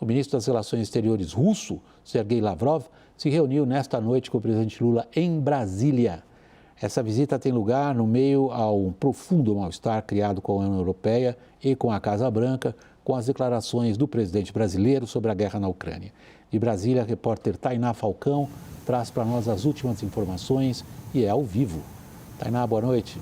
O ministro das Relações Exteriores russo, Sergei Lavrov, se reuniu nesta noite com o presidente Lula em Brasília. Essa visita tem lugar no meio a um profundo mal-estar criado com a União Europeia e com a Casa Branca, com as declarações do presidente brasileiro sobre a guerra na Ucrânia. De Brasília, a repórter Tainá Falcão traz para nós as últimas informações e é ao vivo. Tainá, boa noite.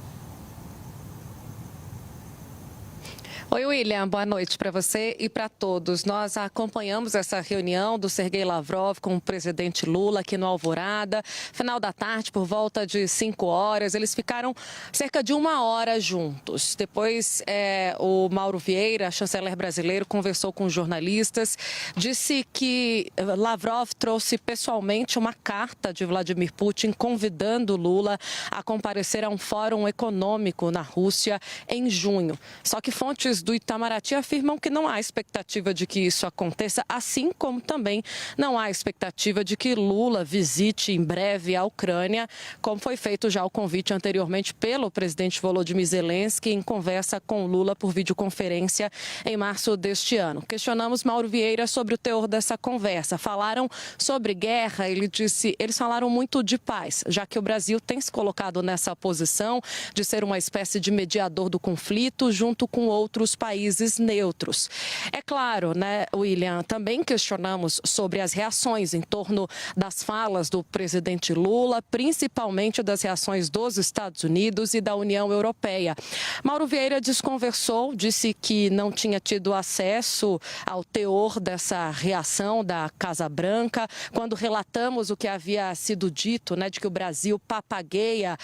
Oi, William. Boa noite para você e para todos. Nós acompanhamos essa reunião do Sergei Lavrov com o presidente Lula aqui no Alvorada. Final da tarde, por volta de 5 horas, eles ficaram cerca de 1 hora juntos. Depois, o Mauro Vieira, chanceler brasileiro, conversou com jornalistas, disse que Lavrov trouxe pessoalmente uma carta de Vladimir Putin convidando Lula a comparecer a um fórum econômico na Rússia em junho. Só que fontes do Itamaraty afirmam que não há expectativa de que isso aconteça, assim como também não há expectativa de que Lula visite em breve a Ucrânia, como foi feito já o convite anteriormente pelo presidente Volodymyr Zelensky em conversa com Lula por videoconferência em março deste ano. Questionamos Mauro Vieira sobre o teor dessa conversa. Falaram sobre guerra, ele disse, eles falaram muito de paz, já que o Brasil tem se colocado nessa posição de ser uma espécie de mediador do conflito junto com outros países neutros. É claro, né, William, também questionamos sobre as reações em torno das falas do presidente Lula, principalmente das reações dos Estados Unidos e da União Europeia. Mauro Vieira desconversou, disse que não tinha tido acesso ao teor dessa reação da Casa Branca. Quando relatamos o que havia sido dito, né, de que o Brasil papagueia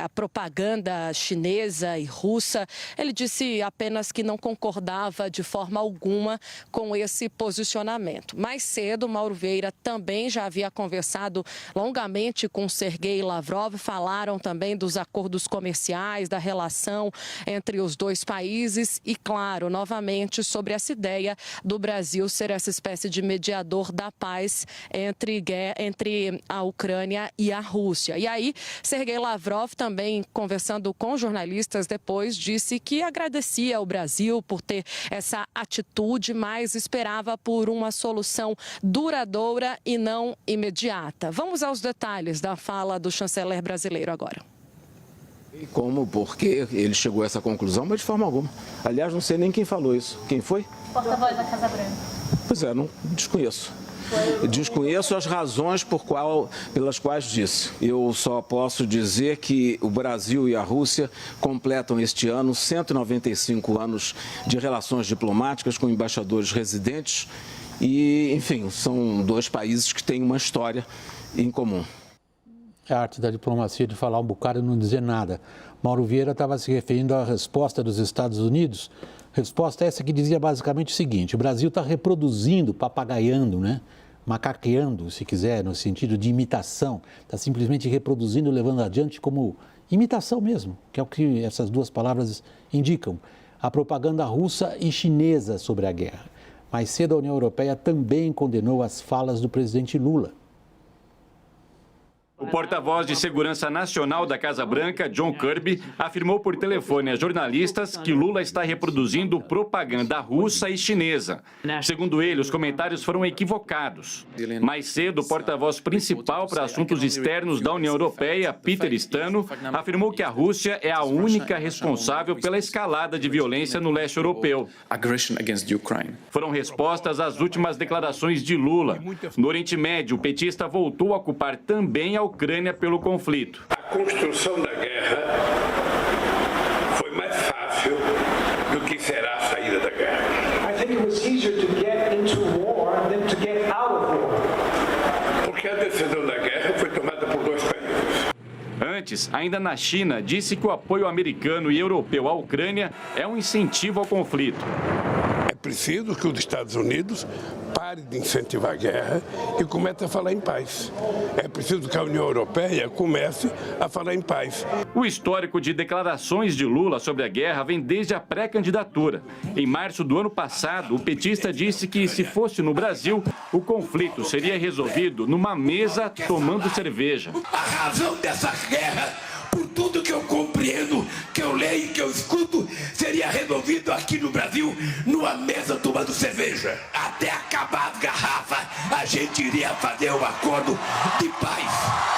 a propaganda chinesa e russa, ele disse apenas que não concordava de forma alguma com esse posicionamento. Mais cedo, Mauro Vieira também já havia conversado longamente com Sergei Lavrov, falaram também dos acordos comerciais, da relação entre os dois países e, claro, novamente sobre essa ideia do Brasil ser essa espécie de mediador da paz entre a Ucrânia e a Rússia. E aí, Sergei Lavrov também, conversando com jornalistas depois, disse que agradecia ao Brasil por ter essa atitude, mas esperava por uma solução duradoura e não imediata. Vamos aos detalhes da fala do chanceler brasileiro agora. Como, por que ele chegou a essa conclusão, mas de forma alguma. Aliás, não sei nem quem falou isso. Quem foi? Porta-voz da Casa Branca. Pois é, não desconheço. Desconheço as razões pelas quais disse. Eu só posso dizer que o Brasil e a Rússia completam este ano 195 anos de relações diplomáticas com embaixadores residentes e, enfim, são dois países que têm uma história em comum. É a arte da diplomacia de falar um bocado e não dizer nada. Mauro Vieira estava se referindo à resposta dos Estados Unidos. Resposta essa que dizia basicamente o seguinte: o Brasil está reproduzindo, papagaiando, né? Macaqueando, se quiser, no sentido de imitação. Está simplesmente reproduzindo, levando adiante como imitação mesmo, que é o que essas duas palavras indicam. A propaganda russa e chinesa sobre a guerra. Mais cedo, a União Europeia também condenou as falas do presidente Lula. O porta-voz de Segurança Nacional da Casa Branca, John Kirby, afirmou por telefone a jornalistas que Lula está reproduzindo propaganda russa e chinesa. Segundo ele, os comentários foram equivocados. Mais cedo, o porta-voz principal para assuntos externos da União Europeia, Peter Stano, afirmou que a Rússia é a única responsável pela escalada de violência no leste europeu. Foram respostas às últimas declarações de Lula. No Oriente Médio, o petista voltou a culpar também a Ucrânia pelo conflito. A construção da guerra foi mais fácil do que será a saída da guerra. Porque a decisão da guerra foi tomada por dois países. Antes, ainda na China, disse que o apoio americano e europeu à Ucrânia é um incentivo ao conflito. É preciso que os Estados Unidos pare de incentivar a guerra e comece a falar em paz. É preciso que a União Europeia comece a falar em paz. O histórico de declarações de Lula sobre a guerra vem desde a pré-candidatura. Em março do ano passado, o petista disse que, se fosse no Brasil, o conflito seria resolvido numa mesa tomando cerveja. A razão dessa guerra, por tudo tudo que eu compreendo, que eu leio, que eu escuto, seria resolvido aqui no Brasil, numa mesa tomando cerveja. Até acabar as garrafas, a gente iria fazer um acordo de paz.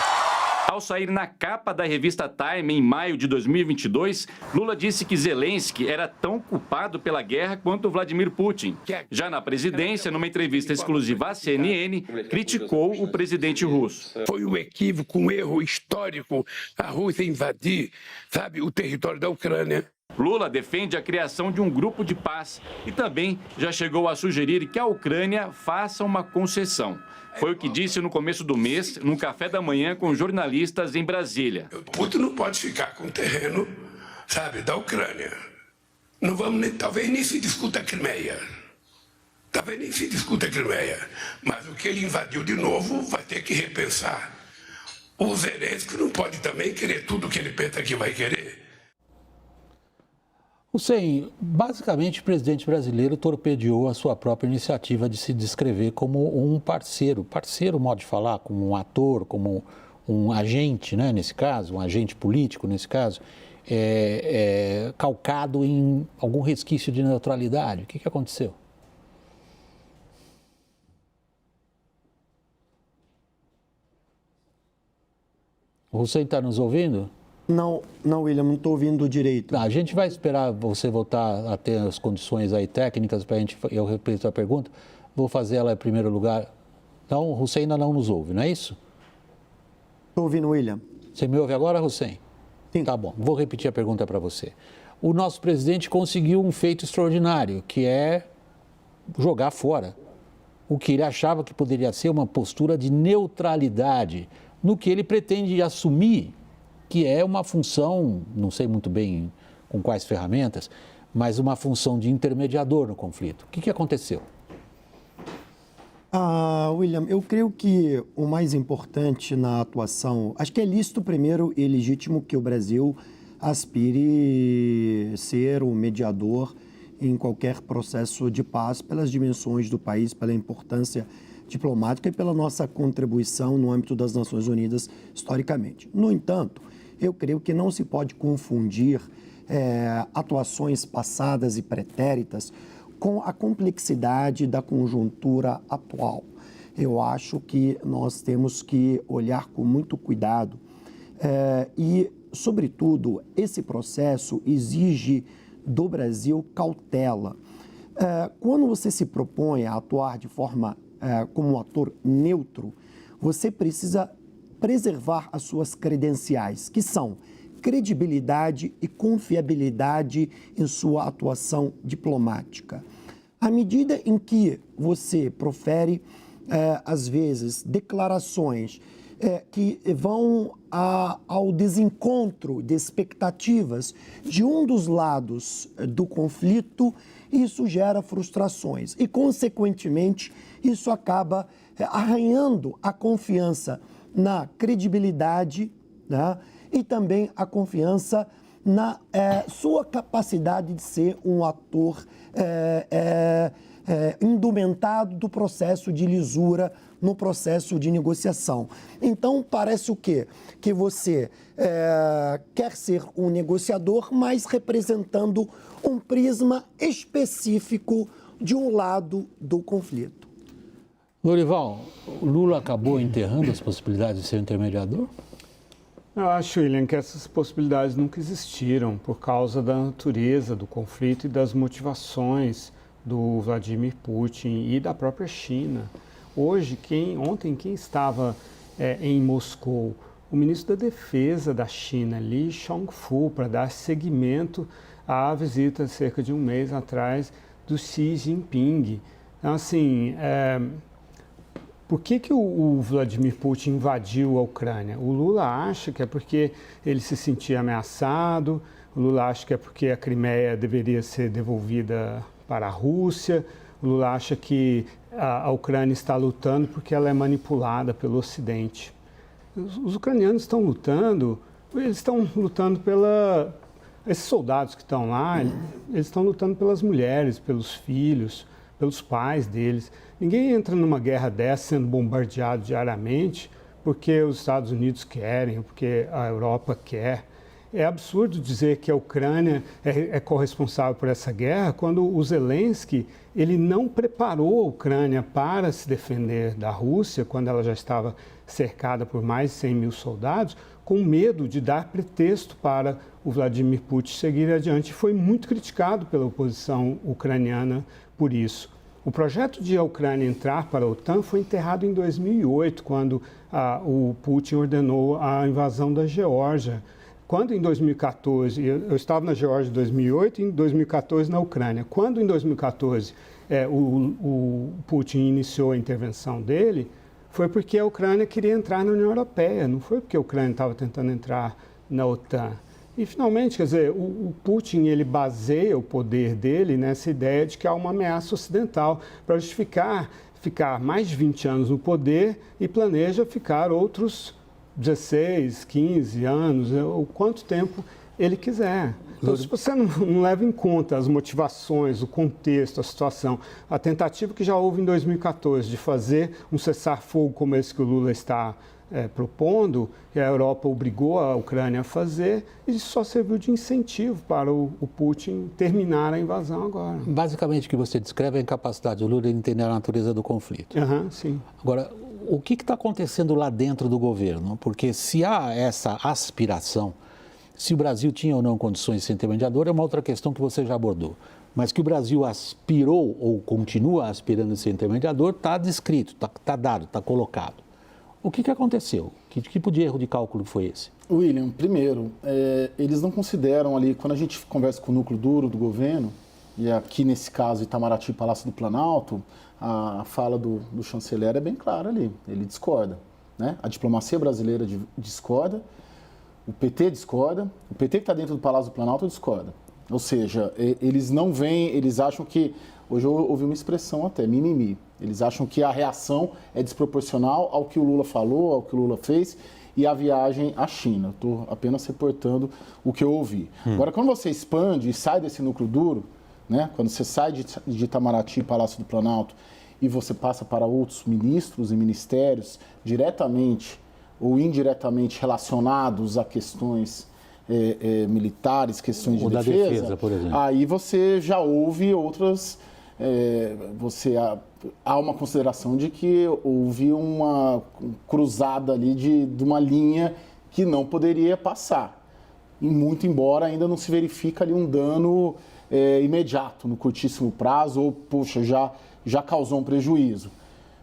Ao sair na capa da revista Time em maio de 2022, Lula disse que Zelensky era tão culpado pela guerra quanto Vladimir Putin. Já na presidência, numa entrevista exclusiva à CNN, criticou o presidente russo. Foi um equívoco, um erro histórico a Rússia invadir, o território da Ucrânia. Lula defende a criação de um grupo de paz e também já chegou a sugerir que a Ucrânia faça uma concessão. Foi o que disse no começo do mês, num café da manhã com jornalistas em Brasília. Putin não pode ficar com o terreno, da Ucrânia. Não vamos, talvez nem se discuta a Crimeia. Mas o que ele invadiu de novo vai ter que repensar. O Zelensky não pode também querer tudo o que ele pensa que vai querer. Hussein, basicamente o presidente brasileiro torpedeou a sua própria iniciativa de se descrever como um parceiro, modo de falar, como um ator, como um agente, né, nesse caso, um agente político nesse caso, calcado em algum resquício de neutralidade. O que aconteceu? O Hussein está nos ouvindo? Não, William, não estou ouvindo direito. A gente vai esperar você voltar a ter as condições aí técnicas para eu repetir a pergunta. Vou fazer ela em primeiro lugar. Então, o Hussein ainda não nos ouve, não é isso? Estou ouvindo, William. Você me ouve agora, Hussein? Sim. Tá bom, vou repetir a pergunta para você. O nosso presidente conseguiu um feito extraordinário, que é jogar fora o que ele achava que poderia ser uma postura de neutralidade no que ele pretende assumir, que é uma função, não sei muito bem com quais ferramentas, mas uma função de intermediador no conflito. O que aconteceu? William, eu creio que o mais importante na atuação, acho que é lícito primeiro e legítimo que o Brasil aspire ser o mediador em qualquer processo de paz pelas dimensões do país, pela importância diplomática e pela nossa contribuição no âmbito das Nações Unidas historicamente. No entanto, eu creio que não se pode confundir atuações passadas e pretéritas com a complexidade da conjuntura atual. Eu acho que nós temos que olhar com muito cuidado e, sobretudo, esse processo exige do Brasil cautela. Quando você se propõe a atuar de forma como um ator neutro, você precisa preservar as suas credenciais, que são credibilidade e confiabilidade em sua atuação diplomática. À medida em que você profere, às vezes, declarações que vão ao desencontro de expectativas de um dos lados do conflito, isso gera frustrações e, consequentemente, isso acaba arranhando a confiança na credibilidade, né, e também a confiança na sua capacidade de ser um ator indumentado do processo de lisura no processo de negociação. Então, parece o quê? Que você quer ser um negociador, mas representando um prisma específico de um lado do conflito. Lorival, o Lula acabou enterrando as possibilidades de ser intermediador? Eu acho, William, que essas possibilidades nunca existiram por causa da natureza do conflito e das motivações do Vladimir Putin e da própria China. Ontem, quem estava em Moscou? O ministro da Defesa da China, Li Shangfu, para dar seguimento à visita cerca de um mês atrás do Xi Jinping. Então, assim, por que o Vladimir Putin invadiu a Ucrânia? O Lula acha que é porque ele se sentia ameaçado, o Lula acha que é porque a Crimeia deveria ser devolvida para a Rússia, o Lula acha que a Ucrânia está lutando porque ela é manipulada pelo Ocidente. Os ucranianos estão lutando, esses soldados que estão lá, eles estão lutando pelas mulheres, pelos filhos, pelos pais deles. Ninguém entra numa guerra dessa sendo bombardeado diariamente porque os Estados Unidos querem, porque a Europa quer. É absurdo dizer que a Ucrânia é corresponsável por essa guerra quando o Zelensky ele não preparou a Ucrânia para se defender da Rússia, quando ela já estava cercada por mais de 100 mil soldados, com medo de dar pretexto para o Vladimir Putin seguir adiante. Foi muito criticado pela oposição ucraniana por isso. O projeto de a Ucrânia entrar para a OTAN foi enterrado em 2008, quando o Putin ordenou a invasão da Geórgia. Quando em 2014, eu estava na Geórgia em 2008 e em 2014 na Ucrânia. Quando em 2014 o Putin iniciou a intervenção dele, foi porque a Ucrânia queria entrar na União Europeia, não foi porque a Ucrânia estava tentando entrar na OTAN. E, finalmente, quer dizer, o Putin, ele baseia o poder dele nessa ideia de que há uma ameaça ocidental para justificar ficar mais de 20 anos no poder e planeja ficar outros 16, 15 anos, ou quanto tempo ele quiser. Então, se você não leva em conta as motivações, o contexto, a situação, a tentativa que já houve em 2014 de fazer um cessar-fogo como esse que o Lula está propondo, que a Europa obrigou a Ucrânia a fazer, isso só serviu de incentivo para o Putin terminar a invasão agora. Basicamente, o que você descreve é a incapacidade do Lula de entender a natureza do conflito. Sim. Agora, o que está acontecendo lá dentro do governo? Porque se há essa aspiração, se o Brasil tinha ou não condições de ser intermediador, é uma outra questão que você já abordou. Mas que o Brasil aspirou ou continua aspirando a ser intermediador, está descrito, está dado, está colocado. O que aconteceu? Que tipo de erro de cálculo foi esse? William, primeiro, eles não consideram ali, quando a gente conversa com o núcleo duro do governo, e aqui nesse caso Itamaraty, Palácio do Planalto, a fala do chanceler é bem clara ali, ele discorda, né? A diplomacia brasileira discorda, o PT discorda, o PT que está dentro do Palácio do Planalto discorda. Ou seja, eles não veem, eles acham que, hoje eu ouvi uma expressão até, mimimi, eles acham que a reação é desproporcional ao que o Lula falou, ao que o Lula fez e a viagem à China. Estou apenas reportando o que eu ouvi. Agora, quando você expande e sai desse núcleo duro, né, quando você sai de Itamaraty, Palácio do Planalto, e você passa para outros ministros e ministérios diretamente ou indiretamente relacionados a questões militares, questões de defesa, por exemplo. Aí você já ouve outras... há uma consideração de que houve uma cruzada ali de uma linha que não poderia passar. E muito embora ainda não se verifique ali um dano imediato, no curtíssimo prazo, ou, poxa, já causou um prejuízo.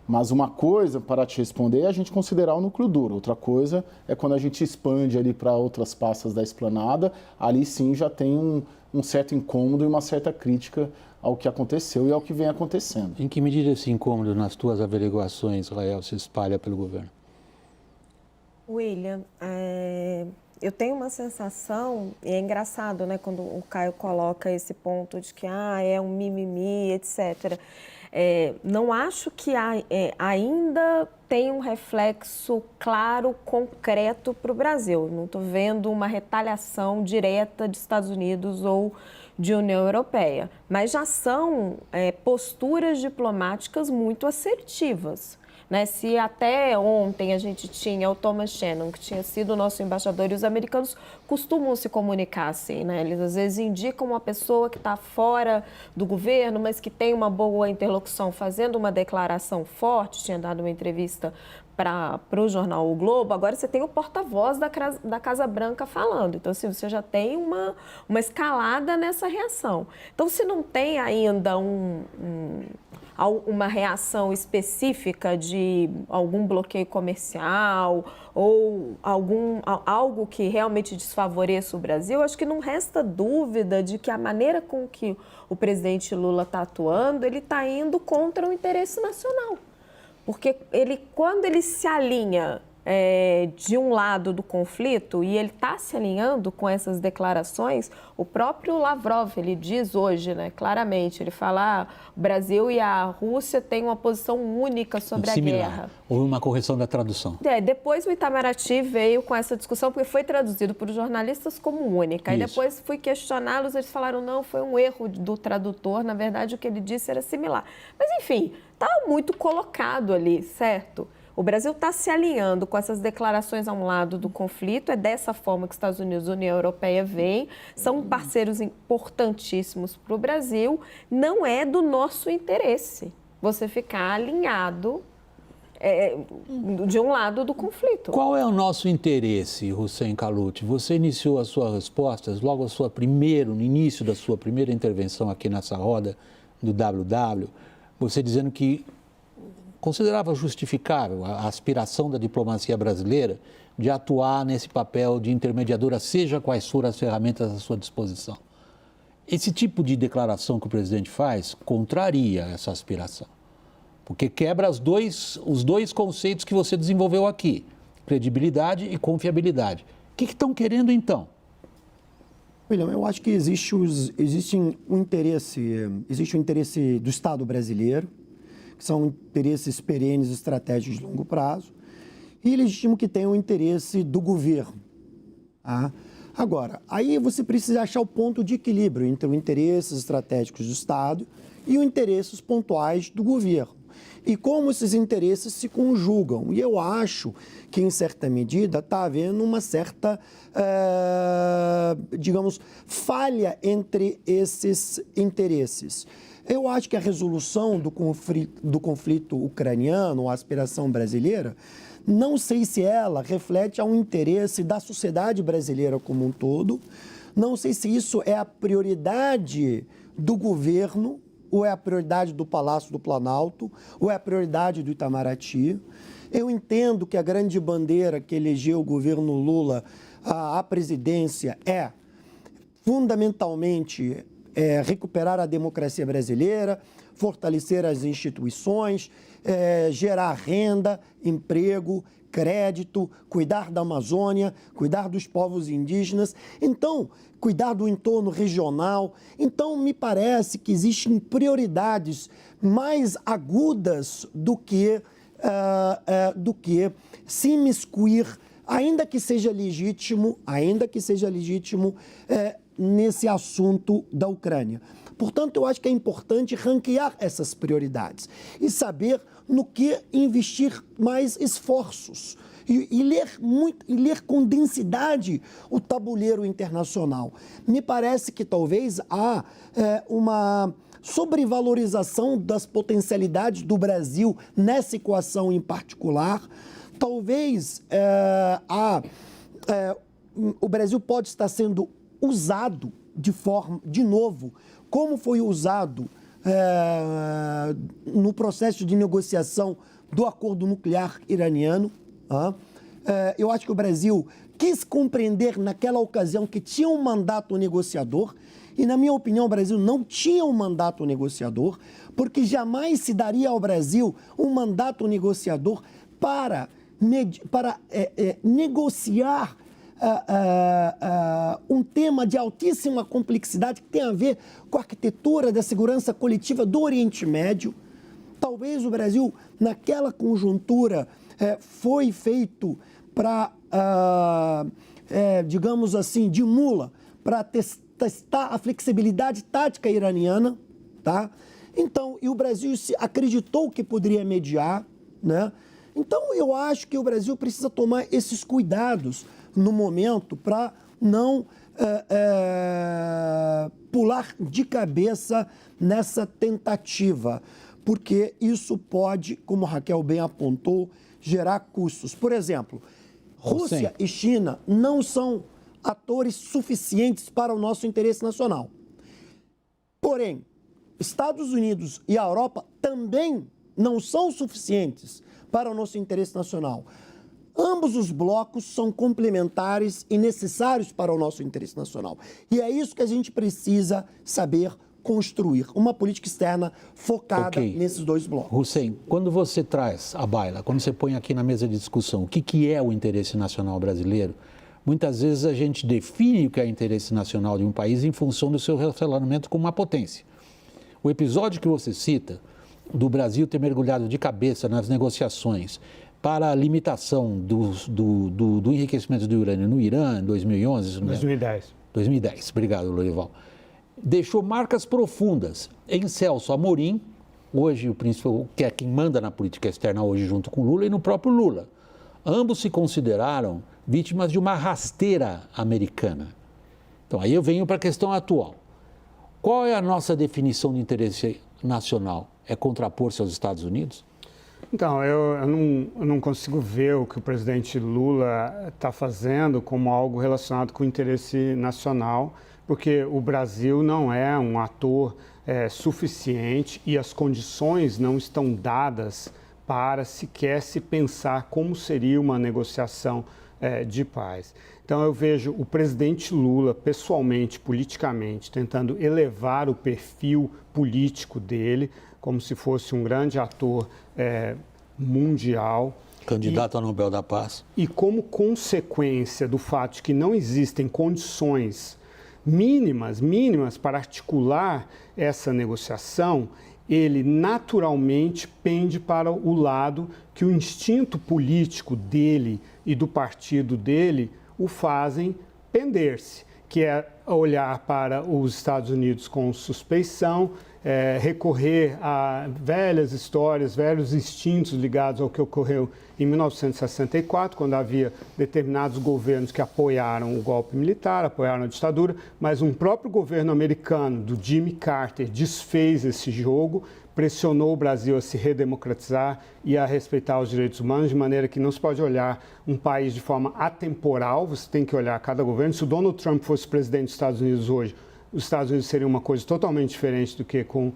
Mas uma coisa, para te responder, é a gente considerar o núcleo duro. Outra coisa é quando a gente expande ali para outras pastas da esplanada, ali sim já tem um certo incômodo e uma certa crítica ao que aconteceu e ao que vem acontecendo. Em que medida esse incômodo nas tuas averiguações, Rael, se espalha pelo governo? William, eu tenho uma sensação, e é engraçado, né, quando o Caio coloca esse ponto de que é um mimimi, etc. Não acho que ainda tem um reflexo claro, concreto para o Brasil. Não estou vendo uma retaliação direta dos Estados Unidos ou de União Europeia, mas já são posturas diplomáticas muito assertivas. Né? Se até ontem a gente tinha o Thomas Shannon, que tinha sido o nosso embaixador, e os americanos costumam se comunicar assim, né? Eles às vezes indicam uma pessoa que está fora do governo, mas que tem uma boa interlocução, fazendo uma declaração forte, tinha dado uma entrevista para o jornal O Globo, agora você tem o porta-voz da Casa Branca falando. Então, assim, você já tem uma escalada nessa reação. Então, se não tem ainda uma reação específica de algum bloqueio comercial ou algo que realmente desfavoreça o Brasil, acho que não resta dúvida de que a maneira com que o presidente Lula está atuando, ele está indo contra o interesse nacional. Porque quando ele se alinha de um lado do conflito, e ele está se alinhando com essas declarações, o próprio Lavrov, ele diz hoje, né, claramente, ele fala o Brasil e a Rússia têm uma posição única sobre a guerra. Houve uma correção da tradução. Depois o Itamaraty veio com essa discussão, porque foi traduzido por jornalistas como única. Isso. E depois fui questioná-los, eles falaram, não, foi um erro do tradutor, na verdade o que ele disse era similar. Mas enfim, está muito colocado ali, certo? O Brasil está se alinhando com essas declarações a um lado do conflito, é dessa forma que os Estados Unidos e a União Europeia veem, são parceiros importantíssimos para o Brasil, não é do nosso interesse você ficar alinhado de um lado do conflito. Qual é o nosso interesse, Hussein Kaluti? Você iniciou as suas respostas logo no início da sua primeira intervenção aqui nessa roda do WW, você dizendo que considerava justificável a aspiração da diplomacia brasileira de atuar nesse papel de intermediadora, seja quais forem as ferramentas à sua disposição. Esse tipo de declaração que o presidente faz contraria essa aspiração, porque quebra os dois conceitos que você desenvolveu aqui, credibilidade e confiabilidade. O que estão querendo então? William, eu acho que existe um interesse do Estado brasileiro, que são interesses perenes, estratégicos de longo prazo, e legítimo que tem o interesse do governo. Tá? Agora, aí você precisa achar o ponto de equilíbrio entre os interesses estratégicos do Estado e os interesses pontuais do governo. E como esses interesses se conjugam. E eu acho que, em certa medida, está havendo uma certa, falha entre esses interesses. Eu acho que a resolução do conflito ucraniano, a aspiração brasileira, não sei se ela reflete um interesse da sociedade brasileira como um todo, não sei se isso é a prioridade do governo, ou é a prioridade do Palácio do Planalto, ou é a prioridade do Itamaraty. Eu entendo que a grande bandeira que elegeu o governo Lula à presidência é, fundamentalmente, recuperar a democracia brasileira, fortalecer as instituições, gerar renda, emprego, crédito, cuidar da Amazônia, cuidar dos povos indígenas, então, cuidar do entorno regional. Então, me parece que existem prioridades mais agudas do que se imiscuir, ainda que seja legítimo, nesse assunto da Ucrânia. Portanto, eu acho que é importante ranquear essas prioridades e saber no que investir mais esforços e ler com densidade o tabuleiro internacional. Me parece que talvez há uma sobrevalorização das potencialidades do Brasil nessa equação em particular. Talvez o Brasil pode estar sendo usado de novo, como foi usado no processo de negociação do acordo nuclear iraniano. Eu acho que o Brasil quis compreender naquela ocasião que tinha um mandato negociador, e na minha opinião o Brasil não tinha um mandato negociador, porque jamais se daria ao Brasil um mandato negociador para negociar um tema de altíssima complexidade que tem a ver com a arquitetura da segurança coletiva do Oriente Médio. Talvez o Brasil, naquela conjuntura, foi feito para, digamos assim, de mula, para testar a flexibilidade tática iraniana, tá? Então, e o Brasil acreditou que poderia mediar, né? Então, eu acho que o Brasil precisa tomar esses cuidados no momento para não pular de cabeça nessa tentativa, porque isso pode, como a Raquel bem apontou, gerar custos. Por exemplo, Rússia e China não são atores suficientes para o nosso interesse nacional. Porém, Estados Unidos e a Europa também não são suficientes para o nosso interesse nacional. Ambos os blocos são complementares e necessários para o nosso interesse nacional. E é isso que a gente precisa saber construir, uma política externa focada nesses dois blocos. Hussein, quando você traz à baila, quando você põe aqui na mesa de discussão o que é o interesse nacional brasileiro, muitas vezes a gente define o que é interesse nacional de um país em função do seu relacionamento com uma potência. O episódio que você cita, do Brasil ter mergulhado de cabeça nas negociações para a limitação do enriquecimento do urânio no Irã, em 2011... 2010. 2010, obrigado, Lorival. Deixou marcas profundas em Celso Amorim, hoje, o principal, que é quem manda na política externa hoje junto com Lula, e no próprio Lula. Ambos se consideraram vítimas de uma rasteira americana. Então, aí eu venho para a questão atual. Qual é a nossa definição de interesse nacional? É contrapor-se aos Estados Unidos? Então, eu não consigo ver o que o presidente Lula está fazendo como algo relacionado com o interesse nacional, porque o Brasil não é um ator suficiente e as condições não estão dadas para sequer se pensar como seria uma negociação de paz. Então, eu vejo o presidente Lula, pessoalmente, politicamente, tentando elevar o perfil político dele, como se fosse um grande ator mundial. Candidato ao Nobel da Paz. E como consequência do fato de que não existem condições mínimas para articular essa negociação, ele naturalmente pende para o lado que o instinto político dele e do partido dele o fazem pender-se, que é olhar para os Estados Unidos com suspeição, recorrer a velhas histórias, velhos instintos ligados ao que ocorreu em 1964, quando havia determinados governos que apoiaram o golpe militar, apoiaram a ditadura, mas um próprio governo americano, do Jimmy Carter, desfez esse jogo, pressionou o Brasil a se redemocratizar e a respeitar os direitos humanos, de maneira que não se pode olhar um país de forma atemporal, você tem que olhar cada governo. Se o Donald Trump fosse presidente dos Estados Unidos hoje, os Estados Unidos seriam uma coisa totalmente diferente do que com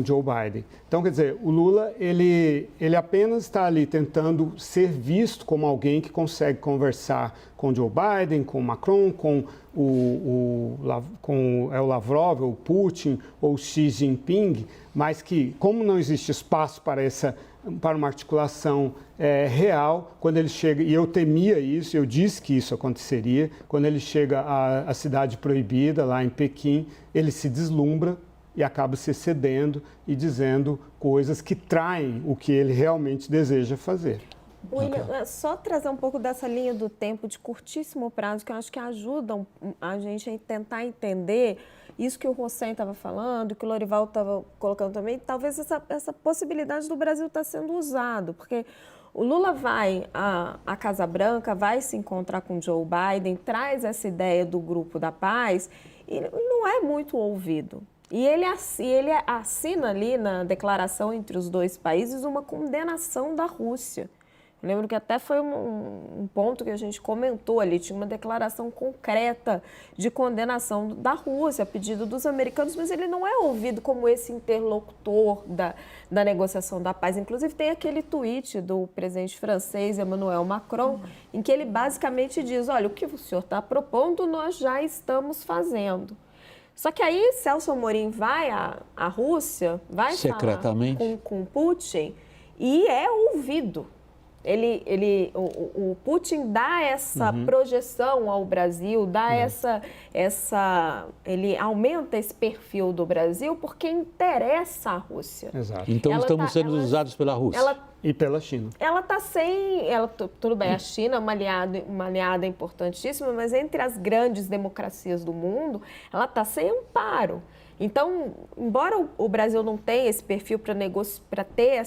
Joe Biden. Então, quer dizer, o Lula, ele apenas está ali tentando ser visto como alguém que consegue conversar com Joe Biden, com Macron, com o Lavrov, o Putin, ou Xi Jinping, mas que, como não existe espaço para uma articulação real, quando ele chega, e eu temia isso, eu disse que isso aconteceria, quando ele chega à Cidade Proibida, lá em Pequim, ele se deslumbra e acaba se excedendo e dizendo coisas que traem o que ele realmente deseja fazer. William, só trazer um pouco dessa linha do tempo de curtíssimo prazo, que eu acho que ajudam a gente a tentar entender isso que o Hossein estava falando, que o Lorival estava colocando também, talvez essa possibilidade do Brasil estar sendo usado, porque o Lula vai à Casa Branca, vai se encontrar com Joe Biden, traz essa ideia do Grupo da Paz e não é muito ouvido. E ele assina ali na declaração entre os dois países uma condenação da Rússia. Eu lembro que até foi um ponto que a gente comentou ali, tinha uma declaração concreta de condenação da Rússia, a pedido dos americanos, mas ele não é ouvido como esse interlocutor da negociação da paz. Inclusive, tem aquele tweet do presidente francês, Emmanuel Macron, em que ele basicamente diz, olha, o que o senhor está propondo, nós já estamos fazendo. Só que aí Celso Amorim vai à Rússia, vai falar com Putin e é ouvido. O Putin dá essa projeção ao Brasil, dá ele aumenta esse perfil do Brasil porque interessa à Rússia. Exato. Então estamos sendo usados pela Rússia. E pela China. Ela está tudo bem, a China é uma aliada importantíssima, mas entre as grandes democracias do mundo, ela está sem amparo. Então, embora o Brasil não tenha esse perfil para ter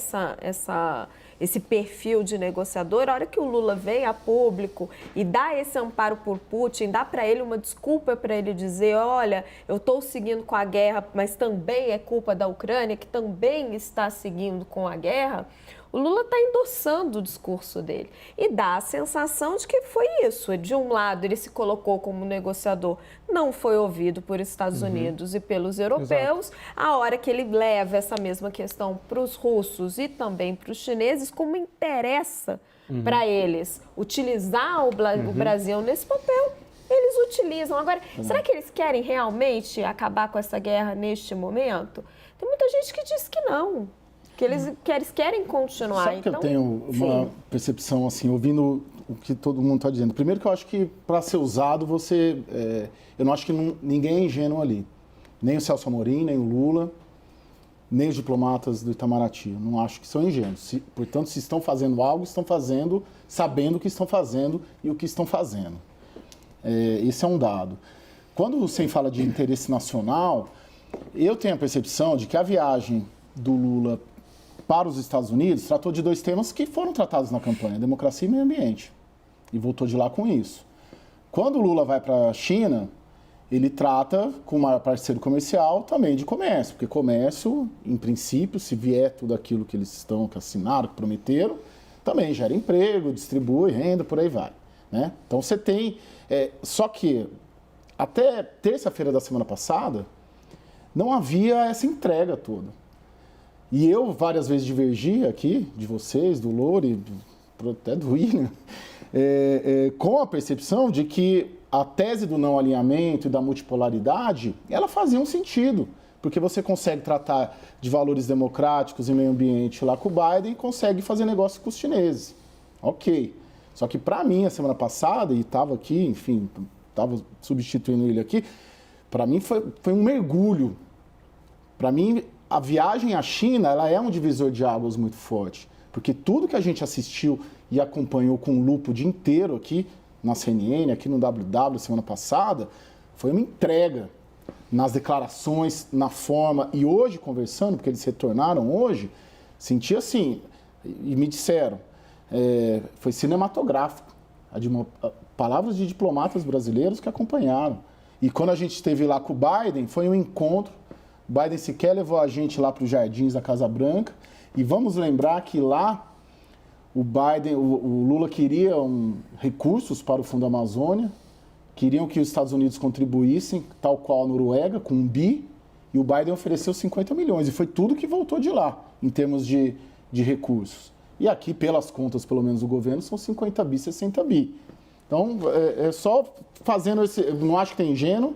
esse perfil de negociador, a hora que o Lula vem a público e dá esse amparo por Putin, dá para ele uma desculpa para ele dizer, olha, eu estou seguindo com a guerra, mas também é culpa da Ucrânia, que também está seguindo com a guerra, o Lula está endossando o discurso dele. E dá a sensação de que foi isso. De um lado, ele se colocou como negociador, não foi ouvido por Estados Unidos e pelos europeus. Exato. A hora que ele leva essa mesma questão para os russos e também para os chineses, como interessa para eles utilizar o Brasil nesse papel, eles utilizam. Agora, será que eles querem realmente acabar com essa guerra neste momento? Tem muita gente que diz que não. Que eles querem continuar. Sabe que eu tenho uma percepção, assim, ouvindo o que todo mundo está dizendo. Primeiro que eu acho que, para ser usado, eu não acho que ninguém é ingênuo ali. Nem o Celso Amorim, nem o Lula, nem os diplomatas do Itamaraty. Eu não acho que são ingênuos. Portanto, se estão fazendo algo, estão fazendo sabendo o que estão fazendo e o que estão fazendo. Esse é um dado. Quando você fala de interesse nacional, eu tenho a percepção de que a viagem do Lula para os Estados Unidos, tratou de 2 temas que foram tratados na campanha, democracia e meio ambiente. E voltou de lá com isso. Quando o Lula vai para a China, ele trata com o maior parceiro comercial também de comércio, porque comércio, em princípio, se vier tudo aquilo que eles que assinaram, que prometeram, também gera emprego, distribui renda, por aí vai. Né? Então você tem... só que até terça-feira da semana passada, não havia essa entrega toda. E eu várias vezes divergi aqui, de vocês, do Loure, até do William, com a percepção de que a tese do não alinhamento e da multipolaridade, ela fazia um sentido, porque você consegue tratar de valores democráticos e meio ambiente lá com o Biden e consegue fazer negócio com os chineses. Ok. Só que para mim, a semana passada, e estava aqui, enfim, estava substituindo ele aqui, para mim foi um mergulho. Para mim, a viagem à China, ela é um divisor de águas muito forte, porque tudo que a gente assistiu e acompanhou com lupa o dia inteiro aqui, na CNN, aqui no WW, semana passada, foi uma entrega nas declarações, na forma, e hoje conversando, porque eles retornaram hoje, senti assim, e me disseram, foi cinematográfico, palavras de diplomatas brasileiros que acompanharam. E quando a gente esteve lá com o Biden, foi um encontro, o Biden sequer levou a gente lá para os jardins da Casa Branca, e vamos lembrar que lá o Biden, o Lula queria recursos para o Fundo Amazônia, queriam que os Estados Unidos contribuíssem, tal qual a Noruega, com 1 bi, e o Biden ofereceu 50 milhões, e foi tudo que voltou de lá, em termos de recursos. E aqui, pelas contas, pelo menos, do governo, são 50 bi, 60 bi. Então, é só fazendo esse... Não acho que tem ingênuo,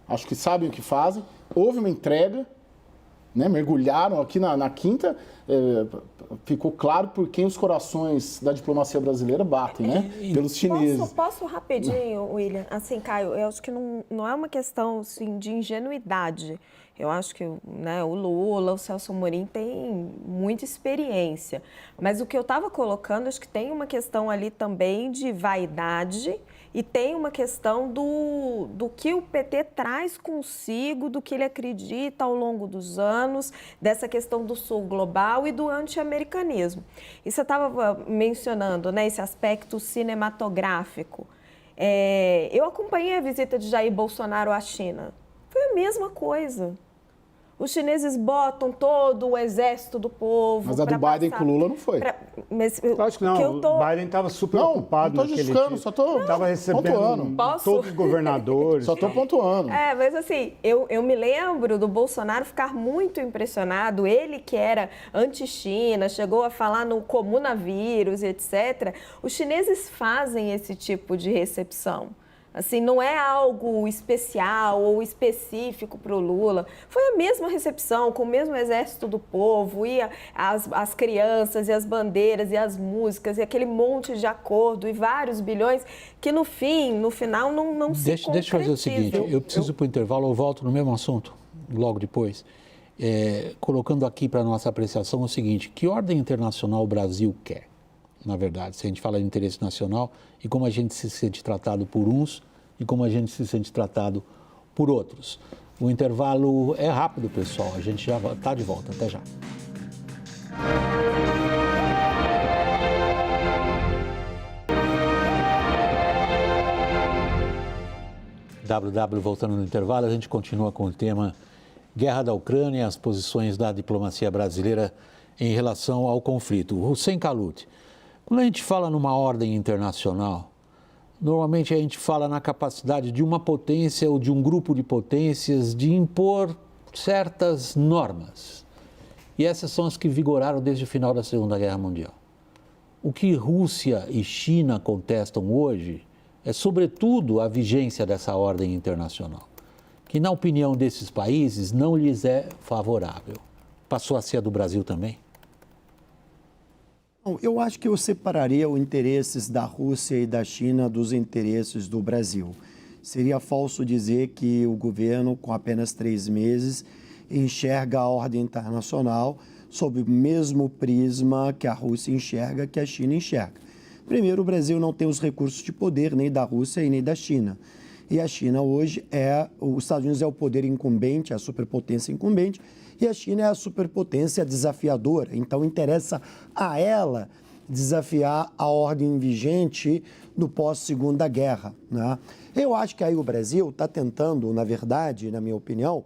acho que sabem o que fazem. Houve uma entrega, né, mergulharam aqui na quinta, ficou claro por quem os corações da diplomacia brasileira batem, né? Pelos chineses. Posso rapidinho, William? Assim, Caio, eu acho que não é uma questão assim, de ingenuidade. Eu acho que né, o Lula, o Celso Amorim têm muita experiência. Mas o que eu estava colocando, acho que tem uma questão ali também de vaidade e tem uma questão do que o PT traz consigo, do que ele acredita ao longo dos anos, dessa questão do sul global e do anti-americanismo. E você estava mencionando né, esse aspecto cinematográfico. Eu acompanhei a visita de Jair Bolsonaro à China. Foi a mesma coisa. Os chineses botam todo o exército do povo. Mas a do Biden com o Lula não foi. Acho que não. O Biden estava super ocupado naquele dia. Não estou justificando, só estou recebendo todos os governadores. Só estou pontuando. Mas assim, eu me lembro do Bolsonaro ficar muito impressionado. Ele que era anti-China, chegou a falar no comunavírus, etc. Os chineses fazem esse tipo de recepção. Assim, não é algo especial ou específico para o Lula. Foi a mesma recepção, com o mesmo exército do povo, e as crianças, e as bandeiras, e as músicas, e aquele monte de acordo, e vários bilhões, que no final não se concretizam. Deixa eu fazer o seguinte, eu preciso ir para o intervalo, eu volto no mesmo assunto, logo depois. Colocando aqui para a nossa apreciação o seguinte, que ordem internacional o Brasil quer? Na verdade, se a gente fala de interesse nacional e como a gente se sente tratado por uns e como a gente se sente tratado por outros. O intervalo é rápido, pessoal, a gente já está de volta, até já. Voltando no intervalo, a gente continua com o tema Guerra da Ucrânia e as posições da diplomacia brasileira em relação ao conflito. Hussein Kalut, quando a gente fala numa ordem internacional, normalmente a gente fala na capacidade de uma potência ou de um grupo de potências de impor certas normas. E essas são as que vigoraram desde o final da Segunda Guerra Mundial. O que Rússia e China contestam hoje é, sobretudo, a vigência dessa ordem internacional, que, na opinião desses países, não lhes é favorável. Passou a ser a do Brasil também? Eu acho que eu separaria os interesses da Rússia e da China dos interesses do Brasil. Seria falso dizer que o governo, com apenas 3 meses, enxerga a ordem internacional sob o mesmo prisma que a Rússia enxerga, que a China enxerga. Primeiro, o Brasil não tem os recursos de poder nem da Rússia e nem da China. E a China hoje os Estados Unidos é o poder incumbente, a superpotência incumbente, E a China é a superpotência desafiadora, então interessa a ela desafiar a ordem vigente no pós-Segunda Guerra, né? Eu acho que aí o Brasil está tentando, na verdade, na minha opinião,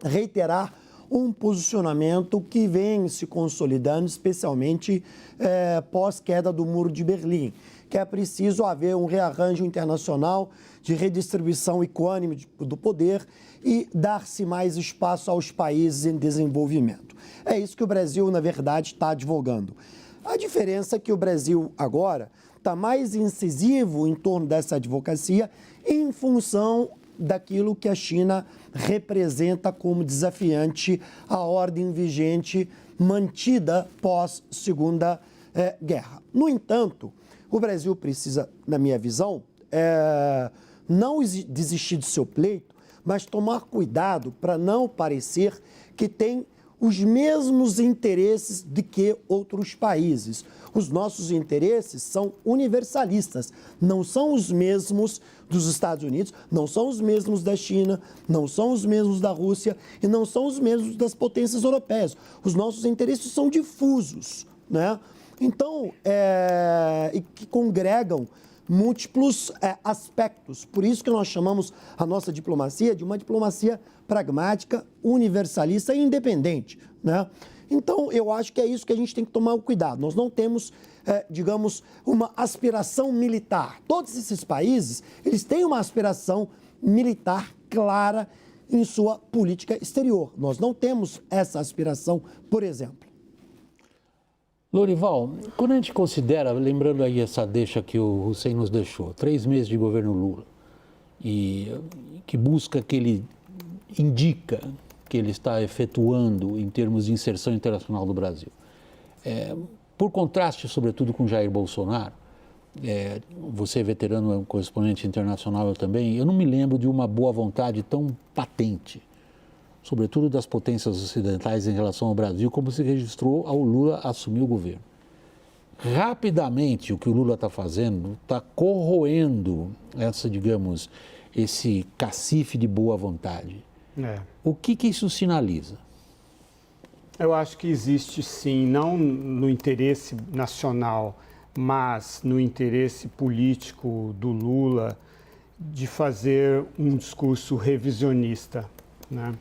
reiterar um posicionamento que vem se consolidando, especialmente pós-queda do Muro de Berlim, que é preciso haver um rearranjo internacional de redistribuição econômica do poder e dar-se mais espaço aos países em desenvolvimento. É isso que o Brasil, na verdade, está advogando. A diferença é que o Brasil agora está mais incisivo em torno dessa advocacia em função daquilo que a China representa como desafiante à ordem vigente mantida pós-Segunda Guerra. No entanto, o Brasil precisa, na minha visão, não desistir do seu pleito, mas tomar cuidado para não parecer que tem os mesmos interesses de que outros países. Os nossos interesses são universalistas, não são os mesmos dos Estados Unidos, não são os mesmos da China, não são os mesmos da Rússia e não são os mesmos das potências europeias. Os nossos interesses são difusos, né? Então, e que congregam múltiplos aspectos. Por isso que nós chamamos a nossa diplomacia de uma diplomacia pragmática, universalista e independente, né? Então, eu acho que é isso que a gente tem que tomar o cuidado. Nós não temos, digamos, uma aspiração militar. Todos esses países, eles têm uma aspiração militar clara em sua política exterior. Nós não temos essa aspiração, por exemplo. Lorival, quando a gente considera, lembrando aí essa deixa que o Hussein nos deixou, 3 meses de governo Lula, e que busca que ele indica que ele está efetuando em termos de inserção internacional do Brasil. Por contraste, sobretudo, com Jair Bolsonaro, você é veterano, é um correspondente internacional, eu também, eu não me lembro de uma boa vontade tão patente, sobretudo das potências ocidentais em relação ao Brasil, como se registrou ao Lula assumir o governo. Rapidamente, o que o Lula está fazendo está corroendo esse cacife de boa vontade. O que isso sinaliza? Eu acho que existe, sim, não no interesse nacional, mas no interesse político do Lula de fazer um discurso revisionista, né?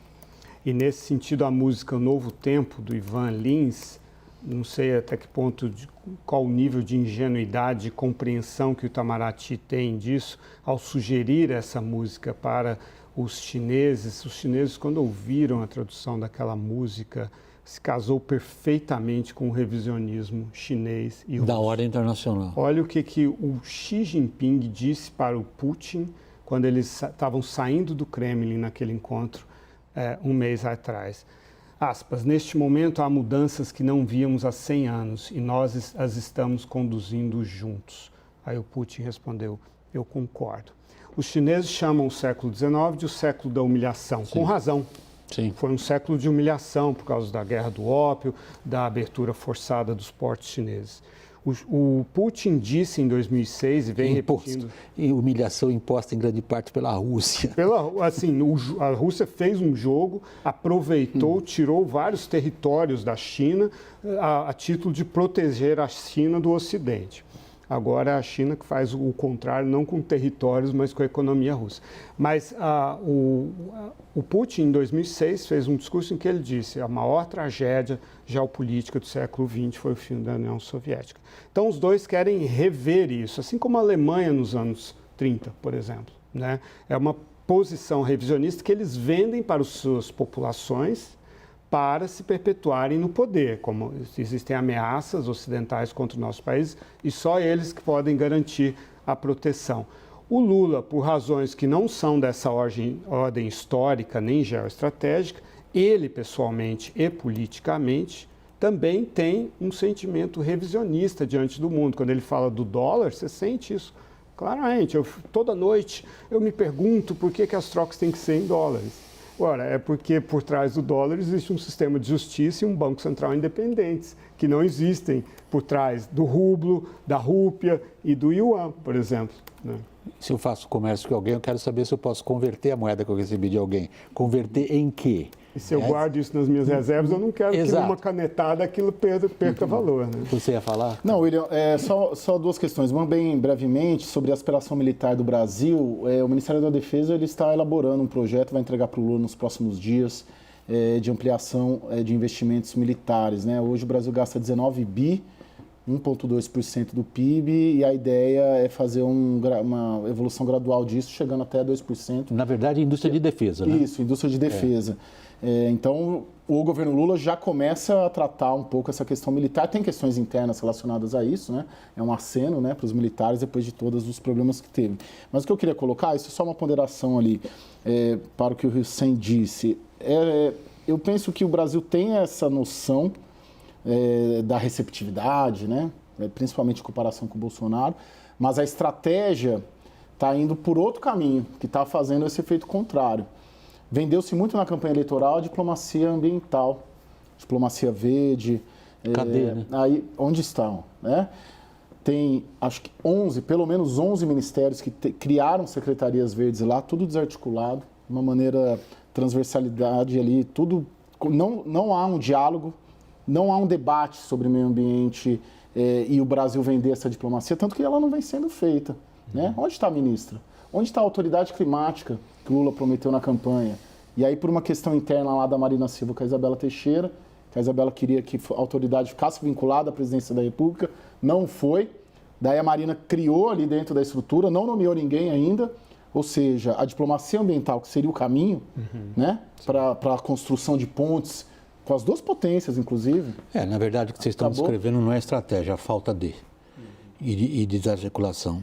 E, nesse sentido, a música Novo Tempo, do Ivan Lins, não sei até que ponto, qual o nível de ingenuidade e compreensão que o Itamaraty tem disso, ao sugerir essa música para os chineses. Os chineses, quando ouviram a tradução daquela música, se casou perfeitamente com o revisionismo chinês e russo. Da ordem internacional. Olha o que o Xi Jinping disse para o Putin quando eles estavam saindo do Kremlin naquele encontro, um mês atrás. Aspas, neste momento há mudanças que não víamos há 100 anos e nós as estamos conduzindo juntos. Aí o Putin respondeu, eu concordo. Os chineses chamam o século XIX de o século da humilhação, com razão. Sim. Foi um século de humilhação por causa da guerra do ópio, da abertura forçada dos portos chineses. O Putin disse em 2006 e vem repetindo... E humilhação imposta em grande parte pela Rússia. A Rússia fez um jogo, aproveitou, tirou vários territórios da China a título de proteger a China do Ocidente. Agora é a China que faz o contrário, não com territórios, mas com a economia russa. Mas o Putin, em 2006, fez um discurso em que ele disse a maior tragédia geopolítica do século XX foi o fim da União Soviética. Então, os dois querem rever isso, assim como a Alemanha nos anos 30, por exemplo, né? É uma posição revisionista que eles vendem para as suas populações para se perpetuarem no poder, como existem ameaças ocidentais contra o nosso país e só eles que podem garantir a proteção. O Lula, por razões que não são dessa ordem histórica nem geoestratégica, ele pessoalmente e politicamente também tem um sentimento revisionista diante do mundo. Quando ele fala do dólar, você sente isso claramente. Toda noite eu me pergunto por que as trocas têm que ser em dólares. Ora, é porque por trás do dólar existe um sistema de justiça e um banco central independentes, que não existem por trás do rublo, da rúpia e do yuan, por exemplo, né? Se eu faço comércio com alguém, eu quero saber se eu posso converter a moeda que eu recebi de alguém. Converter em quê? E se eu guardo isso nas minhas reservas, eu não quero que numa canetada aquilo perca valor. Né? Você ia falar? Não, William, só duas questões. Uma bem brevemente sobre a aspiração militar do Brasil. O Ministério da Defesa ele está elaborando um projeto, vai entregar para o Lula nos próximos dias, de ampliação de investimentos militares. Né? Hoje o Brasil gasta 19 bi, 1,2% do PIB, e a ideia é fazer uma evolução gradual disso, chegando até 2%. Na verdade, indústria de defesa, né? Isso, indústria de defesa. Então, o governo Lula já começa a tratar um pouco essa questão militar. Tem questões internas relacionadas a isso, né? É um aceno, né, para os militares depois de todos os problemas que teve. Mas o que eu queria colocar, isso é só uma ponderação ali para o que o Hussein disse. Eu penso que o Brasil tem essa noção da receptividade, né? Principalmente em comparação com o Bolsonaro, mas a estratégia está indo por outro caminho, que está fazendo esse efeito contrário. Vendeu-se muito na campanha eleitoral a diplomacia ambiental, diplomacia verde. Cadê, né? Aí, onde estão? Né? Tem, acho que pelo menos 11 ministérios que criaram secretarias verdes lá, tudo desarticulado, de uma maneira transversalidade ali, tudo. Não há um diálogo, não há um debate sobre meio ambiente e o Brasil vender essa diplomacia, tanto que ela não vem sendo feita. Né? Onde está a ministra? Onde está a autoridade climática que Lula prometeu na campanha? E aí, por uma questão interna lá da Marina Silva com a Isabela Teixeira, que a Isabela queria que a autoridade ficasse vinculada à presidência da República, não foi. Daí a Marina criou ali dentro da estrutura, não nomeou ninguém ainda, ou seja, a diplomacia ambiental, que seria o caminho né, para a construção de pontes, com as duas potências, inclusive. Na verdade, o que vocês estão descrevendo não é estratégia, é a falta de. E desarticulação.